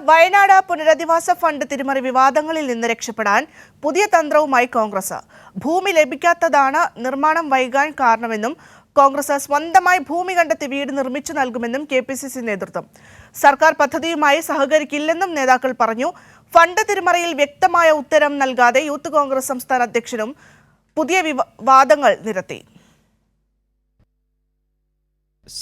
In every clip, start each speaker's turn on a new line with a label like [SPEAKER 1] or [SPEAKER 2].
[SPEAKER 1] വയനാട് പുനരധിവാസ ഫണ്ട് തിരിമറി വിവാദങ്ങളിൽ നിന്ന് രക്ഷപ്പെടാൻ പുതിയ തന്ത്രവുമായി കോൺഗ്രസ്. ഭൂമി ലഭിക്കാത്തതാണ് നിർമ്മാണം വൈകാൻ കാരണമെന്നും കോൺഗ്രസ് സ്വന്തമായി ഭൂമി കണ്ടെത്തി വീട് നിർമ്മിച്ചു നൽകുമെന്നും കെപിസിസി നേതൃത്വം. സർക്കാർ പദ്ധതിയുമായി സഹകരിക്കില്ലെന്നും നേതാക്കൾ പറഞ്ഞു. ഫണ്ട് തിരിമറിയിൽ വ്യക്തമായ ഉത്തരം നൽകാതെ യൂത്ത് കോൺഗ്രസ് സംസ്ഥാന അധ്യക്ഷനും പുതിയ വാദങ്ങൾ നിരത്തി.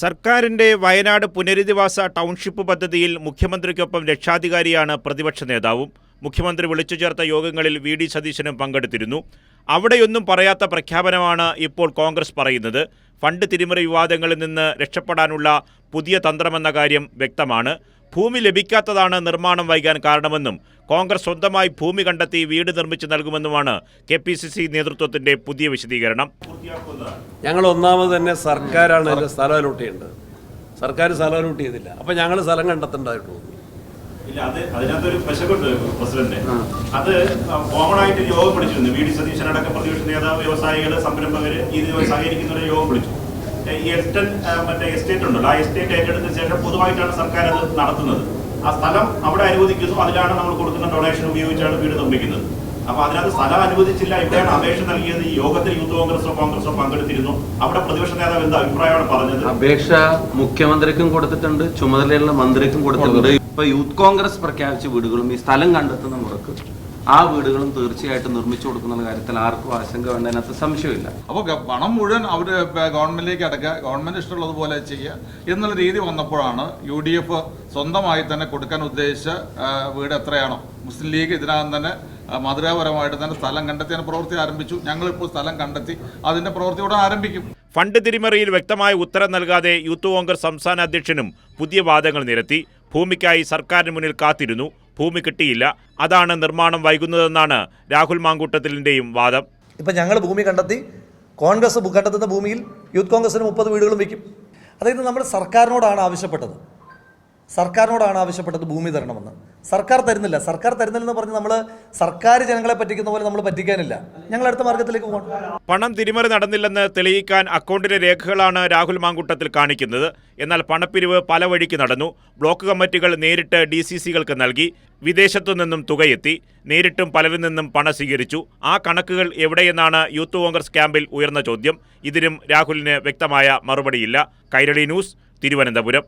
[SPEAKER 2] സർക്കാരിന്റെ വയനാട് പുനരധിവാസ ടൗൺഷിപ്പ് പദ്ധതിയിൽ മുഖ്യമന്ത്രിക്കൊപ്പം രക്ഷാധികാരിയാണ് പ്രതിപക്ഷ നേതാവും. മുഖ്യമന്ത്രി വിളിച്ചു ചേർത്ത യോഗങ്ങളിൽ വി.ഡി. സതീശനും പങ്കെടുത്തിരുന്നു. അവിടെയൊന്നും പറയാത്ത പ്രഖ്യാപനമാണ് ഇപ്പോൾ കോൺഗ്രസ് പറയുന്നത്. ഫണ്ട് തിരിമറി വിവാദങ്ങളിൽ നിന്ന് രക്ഷപ്പെടാനുള്ള പുതിയ തന്ത്രമെന്ന കാര്യം വ്യക്തമാണ്. ഭൂമി ലഭിക്കാത്തതാണ് നിർമ്മാണം വൈകാൻ കാരണമെന്നും കോൺഗ്രസ് സ്വന്തമായി ഭൂമി കണ്ടെത്തി വീട് നിർമ്മിച്ചു നൽകുമെന്നുമാണ് കെപിസിസി നേതൃത്വത്തിന്റെ പുതിയ വിശദീകരണം.
[SPEAKER 3] ഞങ്ങൾ ഒന്നാമത് തന്നെ സർക്കാരാണ് അതിൻ്റെ സ്ഥലം അലോട്ട് ചെയ്യേണ്ടത്. സർക്കാർ സ്ഥലം അലോട്ട് ചെയ്തില്ല. അപ്പം ഞങ്ങൾ സ്ഥലം കണ്ടെത്തേണ്ടതായിട്ടു.
[SPEAKER 4] ഇല്ല, അതിനകത്തൊരു പശകുണ്ട് പ്രസിഡന്റ്. അത് കോമൺ ആയിട്ട് യോഗം വിളിച്ചിരുന്നു. വി.ഡി. സതീശനടക്കം പ്രതിപക്ഷ നേതാവ്, വ്യവസായികൾ, സംരംഭകർ ഇത് സഹകരിക്കുന്നവരെ യോഗം വിളിച്ചു. ഈ എസ്റ്റേറ്റ് ഉണ്ടല്ലോ, ആ എസ്റ്റേറ്റ് ഏറ്റെടുത്ത ശേഷം പൊതുവായിട്ടാണ് സർക്കാർ അത് നടത്തുന്നത്. ആ സ്ഥലം അവിടെ അനുവദിക്കുന്നു, അതിലാണ് നമ്മൾ കൊടുക്കുന്ന ഡൊണേഷൻ ഉപയോഗിച്ചാണ് വീട് നിർമ്മിക്കുന്നത്. അപ്പൊ അതിനകത്ത് സ്ഥലം അനുവദിച്ചില്ല. ഇവിടെയാണ് അപേക്ഷ നൽകിയത്. ഈ യോഗത്തിൽ യൂത്ത് കോൺഗ്രസോ പങ്കെടുത്തിരുന്നു. അവിടെ പ്രതിപക്ഷ നേതാവ് എന്താ അഭിപ്രായമാണ് പറഞ്ഞത്?
[SPEAKER 5] അപേക്ഷ മുഖ്യമന്ത്രിക്കും കൊടുത്തിട്ടുണ്ട്, ചുമതലയുള്ള മന്ത്രിക്കും കൊടുത്തിട്ടുണ്ട്. ഇപ്പൊ യൂത്ത് കോൺഗ്രസ് പ്രഖ്യാപിച്ച വീടുകളും ഈ സ്ഥലം കണ്ടെത്തുന്ന മുറക്ക് ആ വീടുകളും തീർച്ചയായിട്ടും നിർമ്മിച്ചു കൊടുക്കുന്ന കാര്യത്തിൽ ആർക്കും ആശങ്ക വേണ്ട, അതിനകത്ത് സംശയമില്ല.
[SPEAKER 6] അപ്പോൾ പണം മുഴുവൻ അവർ ഗവൺമെന്റിലേക്ക് അടക്കുക, ഗവൺമെന്റ് ഇഷ്ടമുള്ളതുപോലെ ചെയ്യുക എന്നുള്ള രീതി വന്നപ്പോഴാണ് UDF സ്വന്തമായി തന്നെ കൊടുക്കാൻ ഉദ്ദേശിച്ച വീട് എത്രയാണോ, മുസ്ലിം ലീഗ് ഇതിനകം തന്നെ മാതൃകാപരമായിട്ട് തന്നെ സ്ഥലം കണ്ടെത്തി പ്രവൃത്തി ആരംഭിച്ചു. ഞങ്ങളിപ്പോൾ സ്ഥലം കണ്ടെത്തി അതിന്റെ പ്രവൃത്തിയോടെ ആരംഭിക്കും.
[SPEAKER 2] ഫണ്ട് തിരിമറിയിൽ വ്യക്തമായ ഉത്തരം നൽകാതെ യൂത്ത് കോൺഗ്രസ് സംസ്ഥാന അധ്യക്ഷനും പുതിയ വാദങ്ങൾ നിരത്തി. ഭൂമിക്കായി സർക്കാരിന് മുന്നിൽ കാത്തിരുന്നു, ഭൂമി കിട്ടിയില്ല, അതാണ് നിർമ്മാണം വൈകുന്നതെന്നാണ് രാഹുൽ മാങ്കൂട്ടത്തിലിന്റെയും വാദം.
[SPEAKER 7] ഇപ്പം ഞങ്ങൾ ഭൂമി കണ്ടെത്തി, കോൺഗ്രസ് കണ്ടെത്തുന്ന ഭൂമിയിൽ യൂത്ത് കോൺഗ്രസിന് 30 വീടുകളും വയ്ക്കും. അതായത് നമ്മൾ സർക്കാരിനോടാണ് ആവശ്യപ്പെട്ടത് ഭൂമി തരണമെന്ന്. സർക്കാർ തരുന്നില്ല. സർക്കാർ തരുന്നില്ലെന്ന് പറഞ്ഞ് നമ്മൾ സർക്കാർ ജനങ്ങളെ പറ്റിക്കുന്ന പോലെ നമ്മൾ പറ്റിക്കാനില്ല. ഞങ്ങൾ അടുത്ത മാർഗത്തിലേക്ക് പോകണം.
[SPEAKER 2] പണം തിരിമറി നടന്നില്ലെന്ന് തെളിയിക്കാൻ അക്കൗണ്ടിലെ രേഖകളാണ് രാഹുൽ മാങ്കൂട്ടത്തിൽ കാണിക്കുന്നത്. എന്നാൽ പണപ്പിരിവ് പല വഴിക്ക് നടന്നു. ബ്ലോക്ക് കമ്മിറ്റികൾ നേരിട്ട് DCCകൾക്ക് നൽകി. വിദേശത്തു നിന്നും തുകയെത്തി. നേരിട്ടും പലരിൽ നിന്നും പണം സ്വീകരിച്ചു. ആ കണക്കുകൾ എവിടെയെന്നാണ് യൂത്ത് കോൺഗ്രസ് ക്യാമ്പിൽ ഉയർന്ന ചോദ്യം. ഇതിനും രാഹുലിന് വ്യക്തമായ മറുപടിയില്ല. കൈരളി ന്യൂസ്, തിരുവനന്തപുരം.